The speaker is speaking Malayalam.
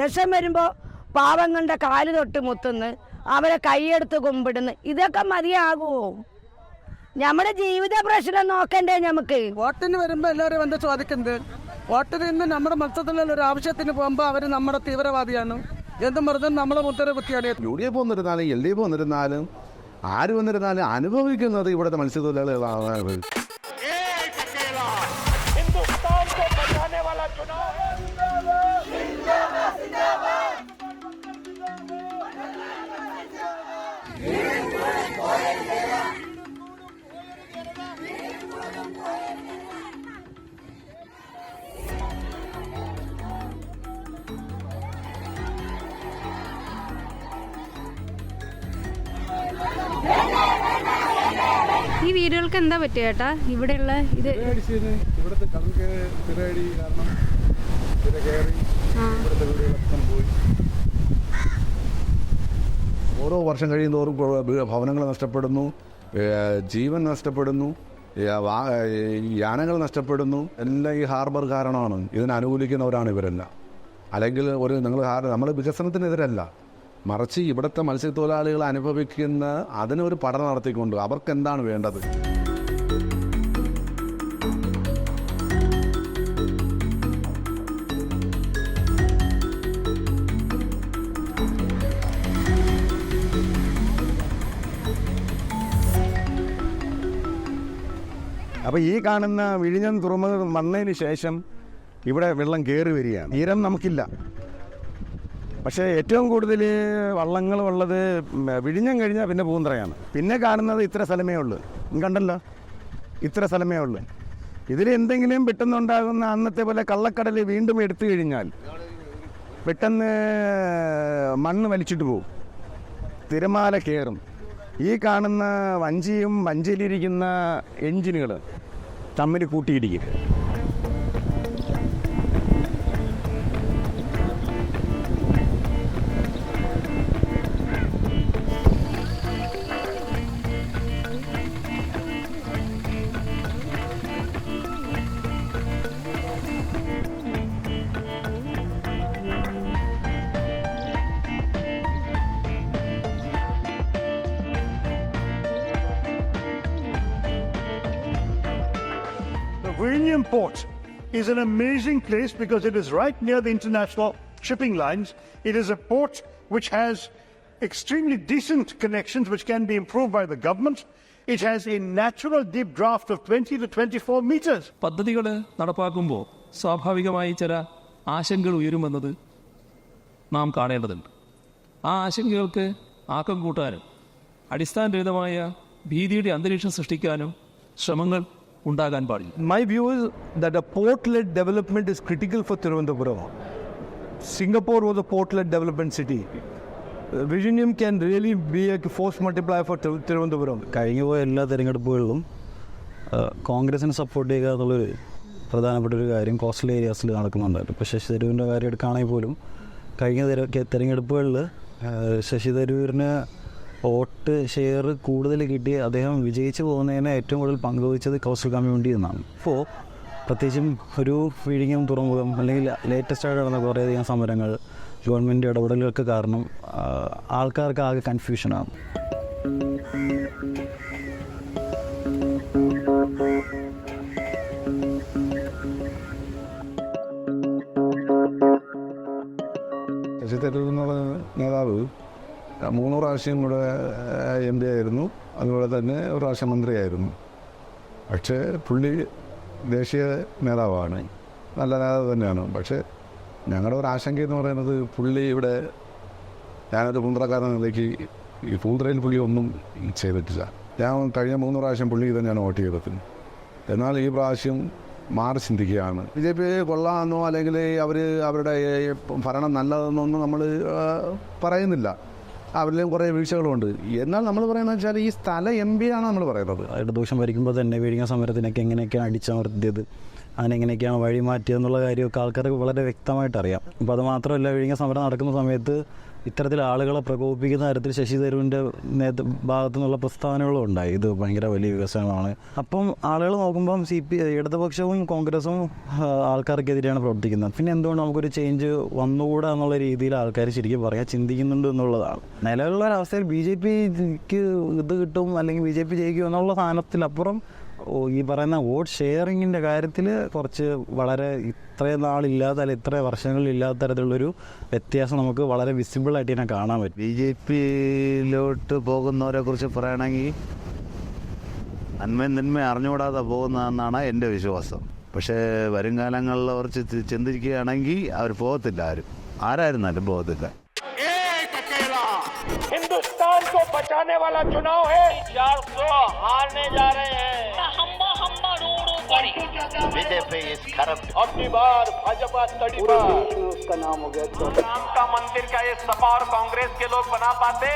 ലക്ഷം വരുമ്പോൾ പാവങ്ങളുടെ കാല് തൊട്ട് മുത്തുന്ന് അവരെ കൈയെടുത്ത് കുമ്പിടുന്ന് ഇതൊക്കെ മതിയാകുമോ? നമ്മുടെ ജീവിത പ്രശ്നം നോക്കണ്ടേ? നമുക്ക് വോട്ടിന് വരുമ്പോൾ എല്ലാവരും എന്താ ചോദിക്കുന്നത്? വോട്ടിന് ഇന്ന് നമ്മുടെ മൊത്തത്തിലുള്ള ഒരു ആവശ്യത്തിന് പോകുമ്പോൾ അവർ നമ്മുടെ തീവ്രവാദിയാണ് എന്തും പറഞ്ഞാൽ നമ്മളെ മുത്തര കുത്തിയാണ്. UDF വന്നിരുന്നാലും LDF വന്നിരുന്നാലും ആര് വന്നിരുന്നാലും അനുഭവിക്കുന്നത് ഇവിടുത്തെ മത്സ്യത്തൊഴിലാളികളാണ്. ഈ വീടുകൾക്ക് എന്താ പറ്റുക ചേട്ടാ? ഇവിടെയുള്ള ഇത് ഇവിടുത്തെ കടൽക്ക് തിരയടി കാരണം തിര കയറി ഇവിടുത്തെ വീടുകളൊക്കെ പോയി. ഓരോ വർഷം കഴിയുന്തോറും ഭവനങ്ങൾ നഷ്ടപ്പെടുന്നു, ജീവൻ നഷ്ടപ്പെടുന്നു, യാനങ്ങൾ നഷ്ടപ്പെടുന്നു. എല്ലാം ഈ ഹാർബർ കാരണമാണ്. ഇതിനെ അനുകൂലിക്കുന്നവരാണ് ഇവരെല്ലാം. അല്ലെങ്കിൽ നമ്മൾ വികസനത്തിനെതിരല്ല, മറിച്ച് ഇവിടുത്തെ മത്സ്യത്തൊഴിലാളികൾ അനുഭവിക്കുന്ന അതിനൊരു പഠനം നടത്തിക്കൊണ്ട് അവർക്ക് എന്താണ് വേണ്ടത്. അപ്പോൾ ഈ കാണുന്ന വിഴിഞ്ഞം തുറമുഖം വന്നതിന് ശേഷം ഇവിടെ വെള്ളം കയറി വരികയാണ്. തീരം നമുക്കില്ല. പക്ഷേ ഏറ്റവും കൂടുതൽ വള്ളങ്ങൾ ഉള്ളത് വിഴിഞ്ഞം കഴിഞ്ഞാൽ പിന്നെ പൂന്തറയാണ്. പിന്നെ കാണുന്നത് ഇത്ര സ്ഥലമേ ഉള്ളൂ. കണ്ടല്ലോ, ഇത്ര സ്ഥലമേ ഉള്ളൂ. ഇതിൽ എന്തെങ്കിലും പെട്ടെന്നുണ്ടാകുന്ന അന്നത്തെ പോലെ കള്ളക്കടൽ വീണ്ടും എടുത്തു കഴിഞ്ഞാൽ പെട്ടെന്ന് മണ്ണ് വലിച്ചിട്ട് പോകും, തിരമാല കയറും. ഈ കാണുന്ന വഞ്ചിയും വഞ്ചിയിലിരിക്കുന്ന എഞ്ചിനുകൾ തമ്മിൽ കൂട്ടിയിടിക്കും. Viഴിഞ്ഞം Port is an amazing place because it is right near the international shipping lines. It is a port which has extremely decent connections which can be improved by the government. It has a natural deep draft of 20 to 24 meters. പദ്ധതികൾ നടപ്പാക്കുമ്പോൾ സ്വാഭാവികമായി ചില ആശങ്കകൾ ഉയരുമെന്നത് നാം കാണേണ്ടതുണ്ട്. ആ ആശങ്കകൾക്ക് ആക്കം കൂട്ടാനും അടിസ്ഥാനരഹിതമായ ഭീതിയുടെ അന്തരീക്ഷം സൃഷ്ടിക്കാനും ശ്രമങ്ങൾ ഉണ്ടാകാൻ പാടില്ല. My view is that a port-led development is critical for Thiruvananthapuram. Singapore was a port-led development city. Viഴിഞ്ഞം can really be a force multiplier for Thiruvananthapuram. കഴിഞ്ഞ പോയ എല്ലാ തിരഞ്ഞെടുപ്പുകളിലും കോൺഗ്രസിനെ സപ്പോർട്ട് ചെയ്യുക എന്നുള്ളൊരു പ്രധാനപ്പെട്ട ഒരു കാര്യം കോസ്റ്റൽ ഏരിയാസിൽ നടക്കുന്നുണ്ടായിരുന്നു. ഇപ്പോൾ ശശി തരൂരിൻ്റെ കാര്യം എടുക്കുകയാണെങ്കിൽ പോലും കഴിഞ്ഞ തിരഞ്ഞെടുപ്പുകളിൽ ശശി തരൂരിന് വോട്ട് ഷെയർ കൂടുതൽ കിട്ടി അദ്ദേഹം വിജയിച്ചു പോകുന്നതിന് ഏറ്റവും കൂടുതൽ പങ്കുവഹിച്ചത് കോസ്റ്റൽ കമ്മ്യൂണിറ്റി എന്നാണ്. ഇപ്പോൾ പ്രത്യേകിച്ചും ഒരു വിഴിഞ്ഞം തുറമുഖം അല്ലെങ്കിൽ ലേറ്റസ്റ്റായിട്ട് നടന്ന കുറേയധികം സമരങ്ങൾ, ഗവൺമെൻറ് ഇടപെടലുകൾക്ക് കാരണം ആൾക്കാർക്ക് ആകെ കൺഫ്യൂഷനാണ്. ശശി തരൂർ എന്നുള്ള നേതാവ് 3 പ്രാവശ്യം ഇവിടെ MP ആയിരുന്നു, അതുപോലെ തന്നെ ഒരു പ്രാവശ്യം മന്ത്രിയായിരുന്നു. പക്ഷേ പുള്ളി ദേശീയ നേതാവാണ്, നല്ല നേതാവ് തന്നെയാണ്. പക്ഷേ ഞങ്ങളുടെ ഒരു ആശങ്ക എന്ന് പറയുന്നത് പുള്ളി ഇവിടെ, ഞാനൊരു പൂന്തറക്കാരൻ നിലയ്ക്ക് ഈ പൂന്തറയിൽ പുള്ളി ഒന്നും ചെയ്തിട്ടില്ല. ഞാൻ കഴിഞ്ഞ 3 പ്രാവശ്യം പുള്ളിക്ക് തന്നെയാണ് വോട്ട് ചെയ്തത്. എന്നാൽ ഈ പ്രാവശ്യം മാറി ചിന്തിക്കുകയാണ്. BJP കൊള്ളാമെന്നോ അല്ലെങ്കിൽ അവരുടെ ഭരണം നല്ലതെന്നൊന്നും നമ്മൾ പറയുന്നില്ല. അവരിലും കുറേ വീഴ്ചകളുണ്ട്. എന്നാൽ നമ്മൾ പറയുന്നത് വെച്ചാൽ ഈ സ്ഥലം MP ആണ് നമ്മൾ പറയുന്നത്. ഇടതുപക്ഷം ഭരിക്കുമ്പോൾ തന്നെ വിഴിഞ്ഞ സമരത്തിനൊക്കെ എങ്ങനെയൊക്കെയാണ് അടിച്ചമർത്തിയത്, അതിനെങ്ങനെയൊക്കെയാണ് വഴി മാറ്റിയതെന്നുള്ള കാര്യമൊക്കെ ആൾക്കാർക്ക് വളരെ വ്യക്തമായിട്ട് അറിയാം. അപ്പോൾ അത് മാത്രമല്ല, വിഴിഞ്ഞ സമരം നടക്കുന്ന സമയത്ത് ഇത്തരത്തിൽ ആളുകളെ പ്രകോപിപ്പിക്കുന്ന തരത്തിൽ ശശി തരൂരിൻ്റെ ഭാഗത്തു നിന്നുള്ള പ്രസ്താവനകളും ഉണ്ടായി. ഇത് ഭയങ്കര വലിയ വികസനമാണ്. അപ്പം ആളുകൾ നോക്കുമ്പം ഇടതുപക്ഷവും കോൺഗ്രസും ആൾക്കാർക്കെതിരെയാണ് പ്രവർത്തിക്കുന്നത്. പിന്നെ എന്തുകൊണ്ട് നമുക്കൊരു ചേഞ്ച് വന്നുകൂടാ എന്നുള്ള രീതിയിൽ ആൾക്കാർ ശരിക്കും പറയാൻ ചിന്തിക്കുന്നുണ്ട് എന്നുള്ളതാണ്. നിലവിലുള്ള ഒരവസ്ഥയിൽ BJPക്ക് ഇത് കിട്ടും അല്ലെങ്കിൽ BJP ജയിക്കും എന്നുള്ള സാധനത്തിലപ്പുറം ഈ പറയുന്ന വോട്ട് ഷെയറിങ്ങിൻ്റെ കാര്യത്തിൽ കുറച്ച് വളരെ ഇത്രയും നാളില്ലാത്ത അല്ലെങ്കിൽ ഇത്രയും വർഷങ്ങളില്ലാത്ത തരത്തിലുള്ളൊരു വ്യത്യാസം നമുക്ക് വളരെ വിസിബിളായിട്ട് ഇതിനെ കാണാൻ പറ്റും. BJPയിലോട്ട് പോകുന്നവരെ കുറിച്ച് പറയുകയാണെങ്കിൽ നന്മ അറിഞ്ഞുകൂടാതെ പോകുന്നതെന്നാണ് എൻ്റെ വിശ്വാസം. പക്ഷേ വരും കാലങ്ങളിൽ അവർ ചിന്തിക്കുകയാണെങ്കിൽ അവർ പോകത്തില്ല, ആരായിരുന്നാലും പോകത്തില്ല. हिंदुस्तान को बचाने वाला चुनाव है. 400 हारने जा रहे हैं. BJP is corrupt. अगली बार भाजपा तड़ी पर उसका नाम हो गया. राम का मंदिर का ये सपा और कांग्रेस के लोग बना पाते